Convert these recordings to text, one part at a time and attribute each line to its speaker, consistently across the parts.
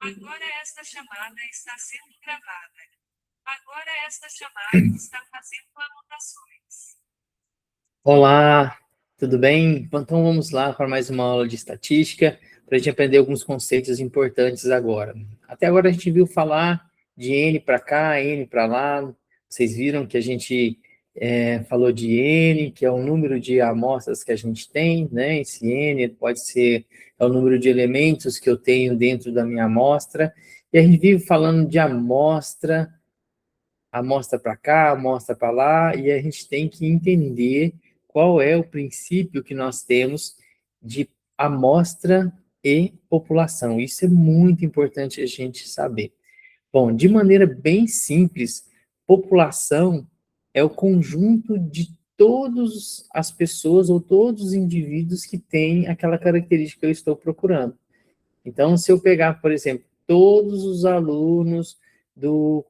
Speaker 1: Agora esta chamada está sendo gravada. Agora esta chamada está fazendo anotações.
Speaker 2: Olá, tudo bem? Então vamos lá para mais uma aula de estatística, para a gente aprender alguns conceitos importantes agora. Até agora a gente viu falar de N para cá, N para lá. Vocês viram que a gente falou de N, que é o número de amostras que a gente tem, né? Esse N pode ser o número de elementos que eu tenho dentro da minha amostra. E a gente vive falando de amostra para cá, amostra para lá, e a gente tem que entender qual é o princípio que nós temos de amostra e população. Isso é muito importante a gente saber. Bom, de maneira bem simples, população é o conjunto de todas as pessoas ou todos os indivíduos que têm aquela característica que eu estou procurando. Então, se eu pegar, por exemplo, todos os alunos do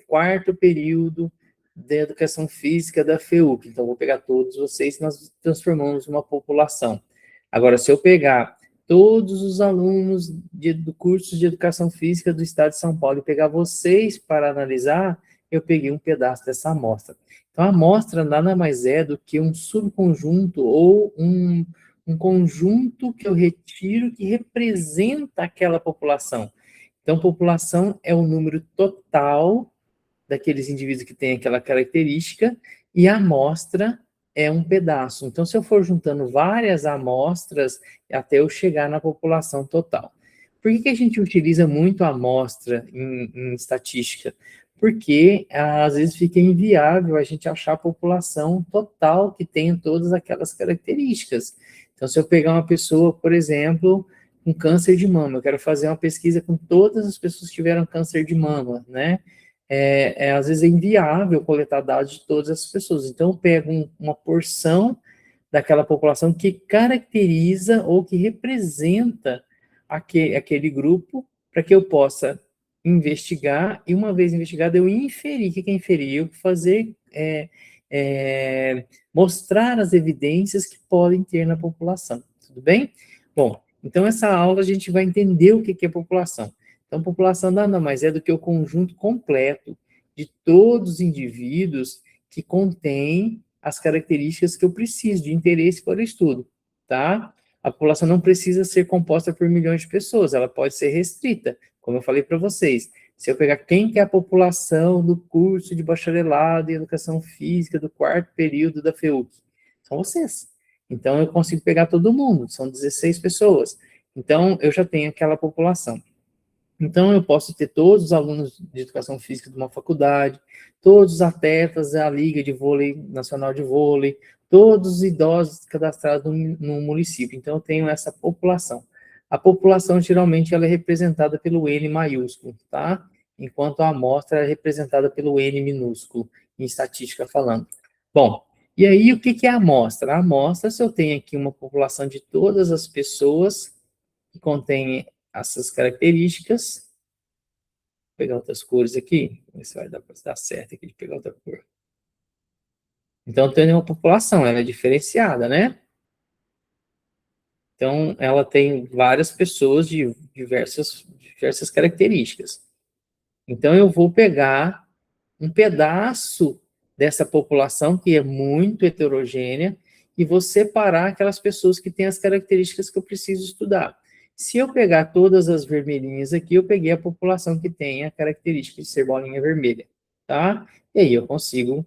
Speaker 2: quarto período de Educação Física da FEUP, então vou pegar todos vocês e nós transformamos uma população. Agora, se eu pegar todos os alunos do curso de Educação Física do Estado de São Paulo e pegar vocês para analisar, eu peguei um pedaço dessa amostra. Então, a amostra nada mais é do que um subconjunto ou um conjunto que eu retiro que representa aquela população. Então, população é o número total daqueles indivíduos que têm aquela característica e a amostra é um pedaço. Então, se eu for juntando várias amostras, até eu chegar na população total. Por que a gente utiliza muito a amostra em estatística? Porque, às vezes, fica inviável a gente achar a população total que tem todas aquelas características. Então, se eu pegar uma pessoa, por exemplo, com câncer de mama, eu quero fazer uma pesquisa com todas as pessoas que tiveram câncer de mama, né? Às vezes é inviável coletar dados de todas essas pessoas. Então, eu pego uma porção daquela população que caracteriza ou que representa aquele grupo para que eu possa investigar e, uma vez investigado, eu inferir. O que é inferir? Eu fazer, mostrar as evidências que podem ter na população. Tudo bem? Bom, então essa aula a gente vai entender o que é população. Então, população nada mais é do que o conjunto completo de todos os indivíduos que contém as características que eu preciso, de interesse para o estudo, tá? A população não precisa ser composta por milhões de pessoas, ela pode ser restrita, como eu falei para vocês. Se eu pegar quem que é a população do curso de bacharelado em Educação Física do quarto período da FEUC, são vocês. Então, eu consigo pegar todo mundo, são 16 pessoas. Então, eu já tenho aquela população. Então, eu posso ter todos os alunos de educação física de uma faculdade, todos os atletas da Liga de Vôlei Nacional de Vôlei, todos os idosos cadastrados no município. Então, eu tenho essa população. A população, geralmente, ela é representada pelo N maiúsculo, tá? Enquanto a amostra é representada pelo N minúsculo, em estatística falando. Bom, e aí, o que é a amostra? A amostra, se eu tenho aqui uma população de todas as pessoas que contém essas características. Vou pegar outras cores aqui, ver se vai dar certo aqui de pegar outra cor. Então, tem uma população, ela é diferenciada, né? Então, ela tem várias pessoas de diversas características. Então, eu vou pegar um pedaço dessa população, que é muito heterogênea, e vou separar aquelas pessoas que têm as características que eu preciso estudar. Se eu pegar todas as vermelhinhas aqui, eu peguei a população que tem a característica de ser bolinha vermelha, tá? E aí eu consigo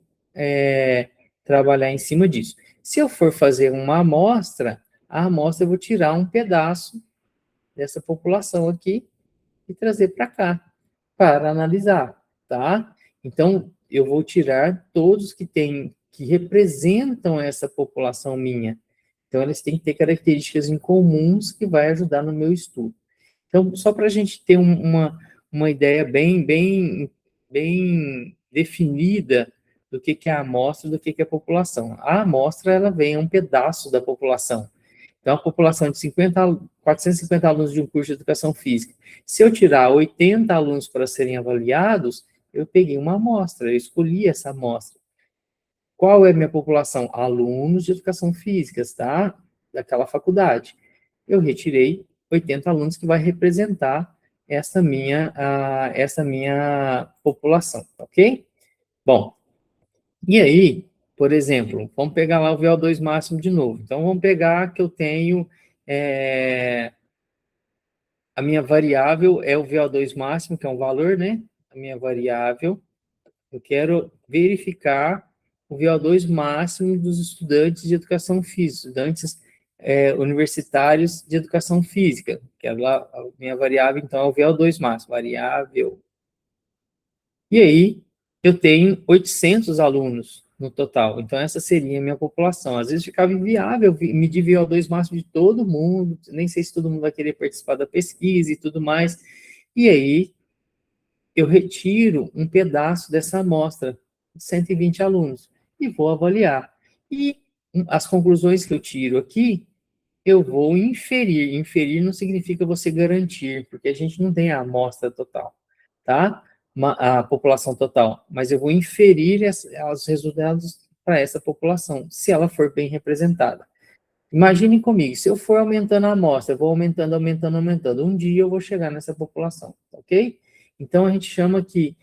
Speaker 2: trabalhar em cima disso. Se eu for fazer uma amostra, a amostra eu vou tirar um pedaço dessa população aqui e trazer para cá, para analisar, tá? Então, eu vou tirar todos que representam essa população minha. Então, eles têm que ter características em comuns que vai ajudar no meu estudo. Então, só para a gente ter uma ideia bem definida do que é a amostra, do que é a população. A amostra, ela vem um pedaço da população. Então, a população de 450 alunos de um curso de educação física. Se eu tirar 80 alunos para serem avaliados, eu peguei uma amostra, eu escolhi essa amostra. Qual é a minha população? Alunos de educação física, tá? Daquela faculdade. Eu retirei 80 alunos que vai representar essa minha população, ok? Bom, e aí, por exemplo, vamos pegar lá o VO2 máximo de novo. Então, vamos pegar que eu tenho, a minha variável é o VO2 máximo, que é um valor, né? A minha variável, eu quero verificar o VO2 máximo dos estudantes de educação física, estudantes universitários de educação física, que é lá, a minha variável, então, é o VO2 máximo, variável. E aí, eu tenho 800 alunos no total, então essa seria a minha população. Às vezes ficava inviável medir VO2 máximo de todo mundo, nem sei se todo mundo vai querer participar da pesquisa e tudo mais. E aí, eu retiro um pedaço dessa amostra, 120 alunos, e vou avaliar. E as conclusões que eu tiro aqui, eu vou inferir. Inferir não significa você garantir, porque a gente não tem a amostra total, tá? A população total, mas eu vou inferir os resultados para essa população, se ela for bem representada. Imaginem comigo, se eu for aumentando a amostra, eu vou aumentando, aumentando, aumentando, um dia eu vou chegar nessa população, ok? Então, a gente chama que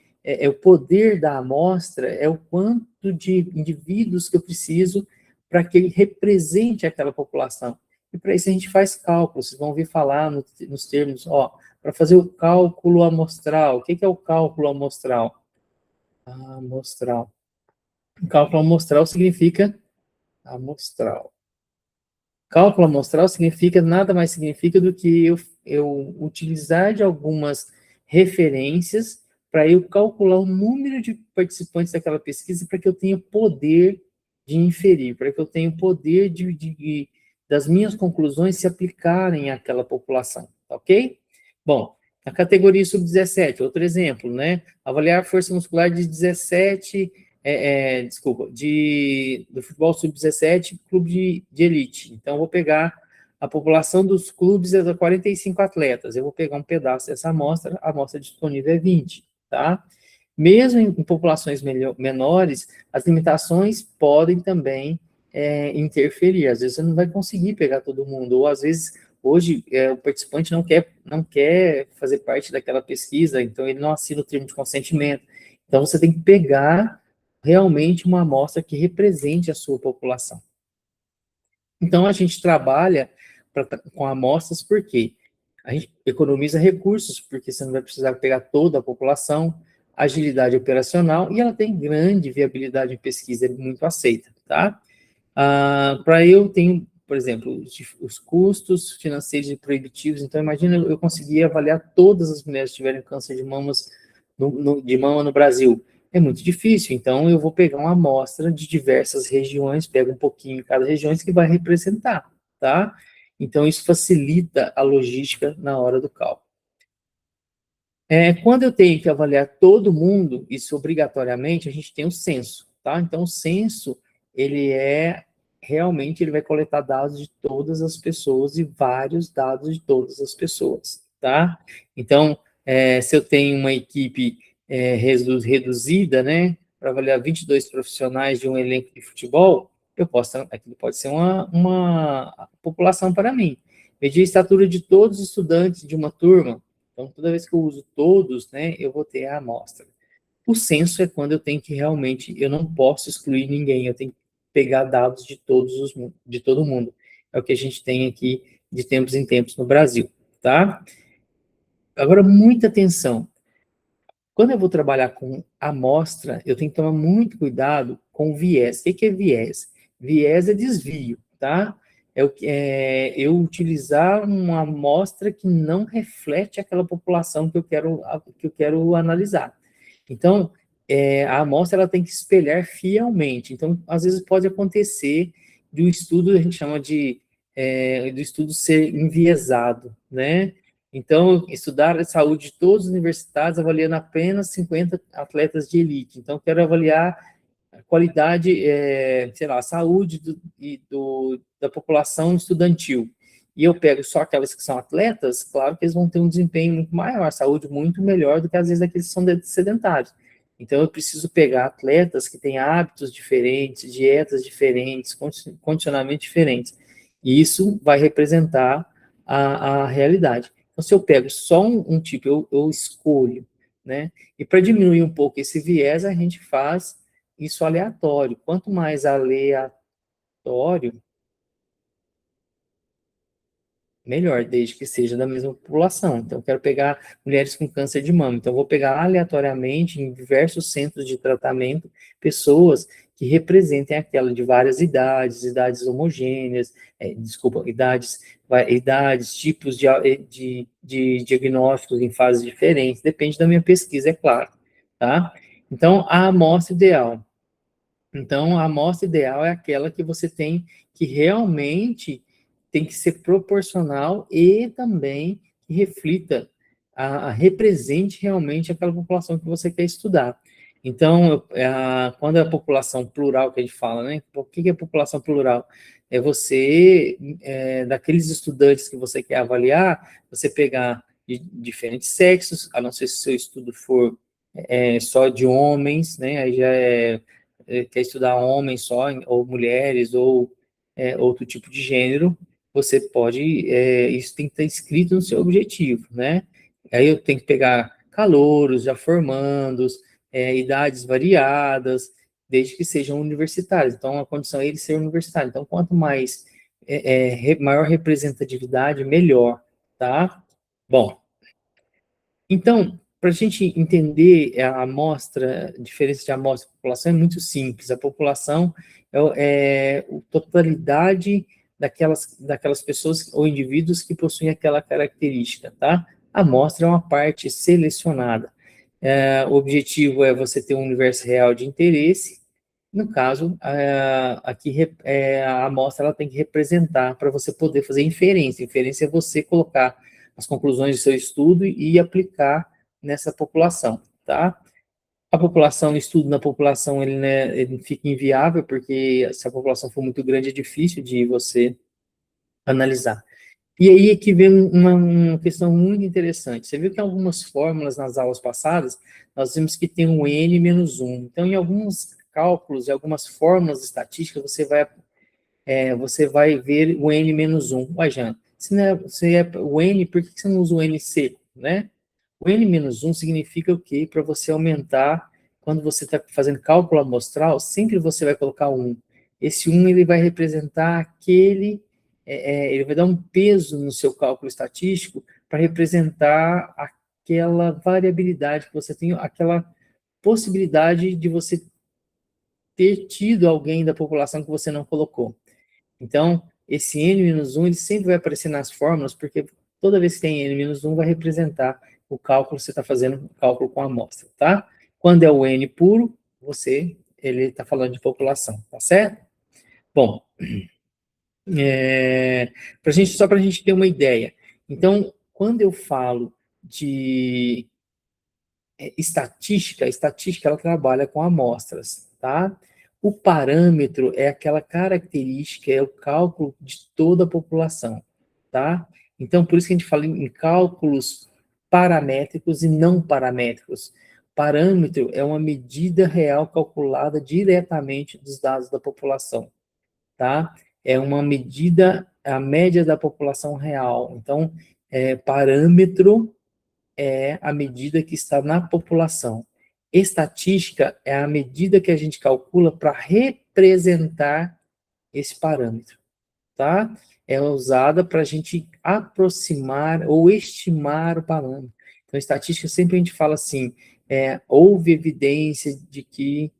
Speaker 2: o poder da amostra, é o quanto de indivíduos que eu preciso para que ele represente aquela população. E para isso a gente faz cálculos, vocês vão ouvir falar nos termos, para fazer o cálculo amostral. O que é o cálculo amostral? Amostral. O cálculo amostral significa amostral. Cálculo amostral significa, nada mais significa do que eu utilizar de algumas referências para eu calcular o número de participantes daquela pesquisa para que eu tenha poder de inferir, para que eu tenha poder das minhas conclusões se aplicarem àquela população, ok? Bom, a categoria sub-17, outro exemplo, né? Avaliar a força muscular de 17 do futebol sub-17, clube de elite. Então, eu vou pegar a população dos clubes é de 45 atletas. Eu vou pegar um pedaço dessa amostra, a amostra disponível é 20, tá? Mesmo em populações menores, as limitações podem também interferir. Às vezes, você não vai conseguir pegar todo mundo, ou às vezes, hoje, o participante não quer fazer parte daquela pesquisa, então ele não assina o termo de consentimento. Então, você tem que pegar realmente uma amostra que represente a sua população. Então, a gente trabalha com amostras porque a gente economiza recursos, porque você não vai precisar pegar toda a população, agilidade operacional, e ela tem grande viabilidade em pesquisa, é muito aceita, tá? Para eu tenho, por exemplo, os custos financeiros e proibitivos, então imagina eu conseguir avaliar todas as mulheres que tiverem câncer de mamas de mama no Brasil. É muito difícil, então eu vou pegar uma amostra de diversas regiões, pego um pouquinho em cada região que vai representar, tá? Então isso facilita a logística na hora do cálculo. Quando eu tenho que avaliar todo mundo, isso obrigatoriamente, a gente tem o censo, tá? Então o censo, realmente ele vai coletar dados de todas as pessoas e vários dados de todas as pessoas, tá? Então, se eu tenho uma equipe reduzida, né, para avaliar 22 profissionais de um elenco de futebol, aquilo pode ser uma população para mim. Medir a estatura de todos os estudantes de uma turma, então toda vez que eu uso todos, né, eu vou ter a amostra. O censo é quando eu tenho que realmente, eu não posso excluir ninguém, eu tenho que pegar dados de todo mundo. É o que a gente tem aqui de tempos em tempos no Brasil, tá? Agora, muita atenção. Quando eu vou trabalhar com amostra, eu tenho que tomar muito cuidado com o viés. O que é viés? Viés é desvio, tá? Eu utilizar uma amostra que não reflete aquela população que eu quero analisar. Então, a amostra ela tem que espelhar fielmente. Então, às vezes pode acontecer de um estudo, a gente chama do estudo ser enviesado, né? Então, estudar a saúde de todos os universitários, avaliando apenas 50 atletas de elite. Então, quero avaliar a qualidade, sei lá, a saúde da população estudantil. E eu pego só aquelas que são atletas, claro que eles vão ter um desempenho muito maior, a saúde muito melhor do que às vezes aqueles que são sedentários. Então, eu preciso pegar atletas que têm hábitos diferentes, dietas diferentes, condicionamento diferentes. E isso vai representar a realidade. Então, se eu pego só um tipo, eu escolho, né? E para diminuir um pouco esse viés, a gente faz isso aleatório. Quanto mais aleatório, melhor, desde que seja da mesma população. Então, eu quero pegar mulheres com câncer de mama. Então, eu vou pegar aleatoriamente em diversos centros de tratamento pessoas que representem aquela de várias idades, idades homogêneas, idades, tipos de diagnósticos em fases diferentes. Depende da minha pesquisa, é claro, tá? Então, a amostra ideal. Então, a amostra ideal é aquela que você tem que realmente tem que ser proporcional e também que reflita, represente realmente aquela população que você quer estudar. Então, quando é a população plural que a gente fala, né? O que é população plural? É você, daqueles estudantes que você quer avaliar, você pegar de diferentes sexos, a não ser se o seu estudo for só de homens, né? Aí já quer estudar homens só, ou mulheres, ou outro tipo de gênero, você pode, isso tem que estar escrito no seu objetivo, né? Aí eu tenho que pegar calouros, já formandos, idades variadas, desde que sejam universitários. Então, a condição é ele ser universitário. Então, quanto mais, maior representatividade, melhor, tá? Bom, então, para a gente entender a amostra, a diferença de amostra e população é muito simples. A população é a totalidade daquelas pessoas ou indivíduos que possuem aquela característica, tá? A amostra é uma parte selecionada. O objetivo é você ter um universo real de interesse. No caso, aqui a amostra ela tem que representar para você poder fazer inferência. Inferência é você colocar as conclusões do seu estudo e aplicar nessa população, tá? A população, o estudo na população, ele fica inviável, porque se a população for muito grande, é difícil de você analisar. E aí é que vem uma questão muito interessante. Você viu que em algumas fórmulas nas aulas passadas, nós vimos que tem um n menos 1. Então, em alguns cálculos, em algumas fórmulas estatísticas, você vai ver o n menos 1. Ué, Jean, se é o n, por que você não usa o n seco, né? O n menos 1 significa o quê? Para você aumentar, quando você está fazendo cálculo amostral, sempre você vai colocar 1. Esse 1 ele vai representar ele vai dar um peso no seu cálculo estatístico para representar aquela variabilidade que você tem, aquela possibilidade de você ter tido alguém da população que você não colocou. Então, esse n-1, ele sempre vai aparecer nas fórmulas, porque toda vez que tem n-1, vai representar o cálculo que você está fazendo, o cálculo com a amostra, tá? Quando é o n puro, ele está falando de população, tá certo? Bom, só para a gente ter uma ideia. Então, quando eu falo de estatística, a estatística ela trabalha com amostras, tá? O parâmetro é aquela característica, é o cálculo de toda a população, tá? Então, por isso que a gente fala em cálculos paramétricos e não paramétricos. Parâmetro é uma medida real calculada diretamente dos dados da população, tá? É uma medida, a média da população real. Então, parâmetro é a medida que está na população. Estatística é a medida que a gente calcula para representar esse parâmetro, tá? É usada para a gente aproximar ou estimar o parâmetro. Então, estatística sempre a gente fala assim, houve evidência de que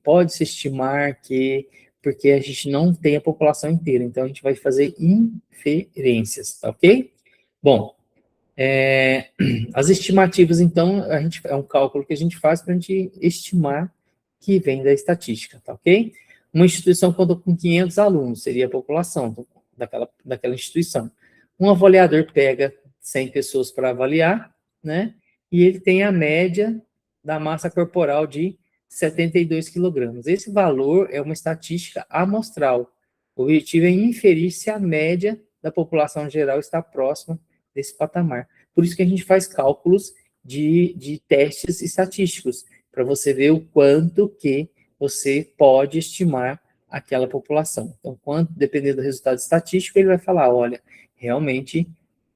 Speaker 2: pode-se estimar que, porque a gente não tem a população inteira, então a gente vai fazer inferências, tá ok? Bom, as estimativas, então, é um cálculo que a gente faz para a gente estimar que vem da estatística, tá ok? Uma instituição conta com 500 alunos, seria a população daquela instituição. Um avaliador pega 100 pessoas para avaliar, né? E ele tem a média da massa corporal de 72 quilogramas. Esse valor é uma estatística amostral. O objetivo é inferir se a média da população geral está próxima desse patamar. Por isso que a gente faz cálculos de testes estatísticos, para você ver o quanto que você pode estimar aquela população. Então, dependendo do resultado estatístico, ele vai falar, olha, realmente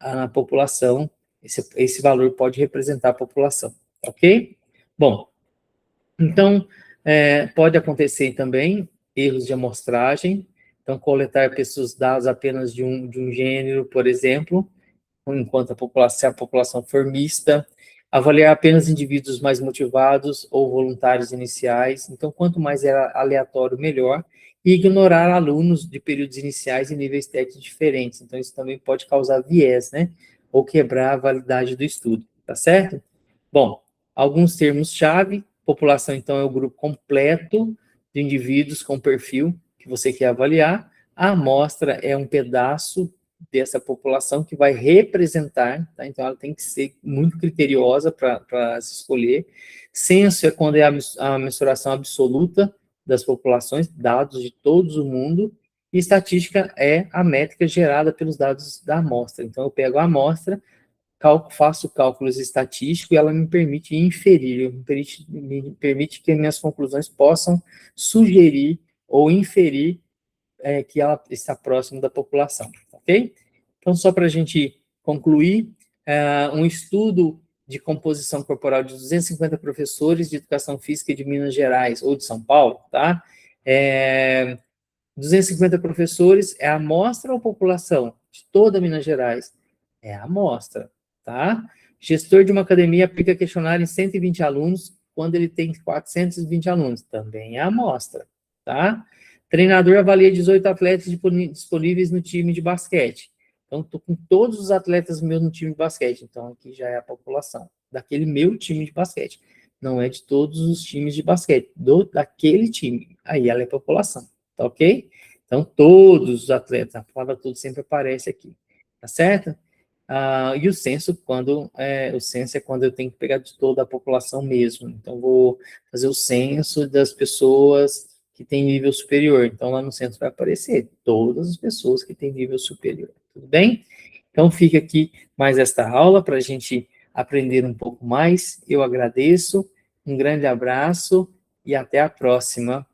Speaker 2: a população, esse valor pode representar a população, ok? Bom, então, pode acontecer também erros de amostragem, então coletar pessoas dados apenas de um gênero, por exemplo, enquanto se a população for mista, avaliar apenas indivíduos mais motivados ou voluntários iniciais, então quanto mais aleatório, melhor, e ignorar alunos de períodos iniciais e níveis técnicos diferentes, então isso também pode causar viés, né, ou quebrar a validade do estudo, tá certo? Bom, alguns termos-chave, população então é o grupo completo de indivíduos com perfil que você quer avaliar, a amostra é um pedaço dessa população que vai representar, tá? Então ela tem que ser muito criteriosa para se escolher. Censo é quando é a mensuração absoluta das populações, dados de todo o mundo, e estatística é a métrica gerada pelos dados da amostra. Então eu pego a amostra, faço cálculos estatísticos e ela me permite inferir, me permite que minhas conclusões possam sugerir ou inferir que ela está próximo da população, ok? Então, só para a gente concluir, um estudo de composição corporal de 250 professores de educação física de Minas Gerais ou de São Paulo, tá? 250 professores é a amostra ou população de toda Minas Gerais? É a amostra, tá? Gestor de uma academia aplica questionário em 120 alunos quando ele tem 420 alunos, também é a amostra, tá? Treinador avalia 18 atletas disponíveis no time de basquete. Então, estou com todos os atletas meus no time de basquete. Então, aqui já é a população daquele meu time de basquete. Não é de todos os times de basquete, daquele time. Aí ela é população, tá ok? Então, todos os atletas, a palavra todos sempre aparece aqui, tá certo? E o censo, o censo é quando eu tenho que pegar de toda a população mesmo. Então, vou fazer o censo das pessoas que têm nível superior. Então, lá no censo vai aparecer todas as pessoas que têm nível superior. Tudo bem? Então, fica aqui mais esta aula para a gente aprender um pouco mais. Eu agradeço, um grande abraço e até a próxima.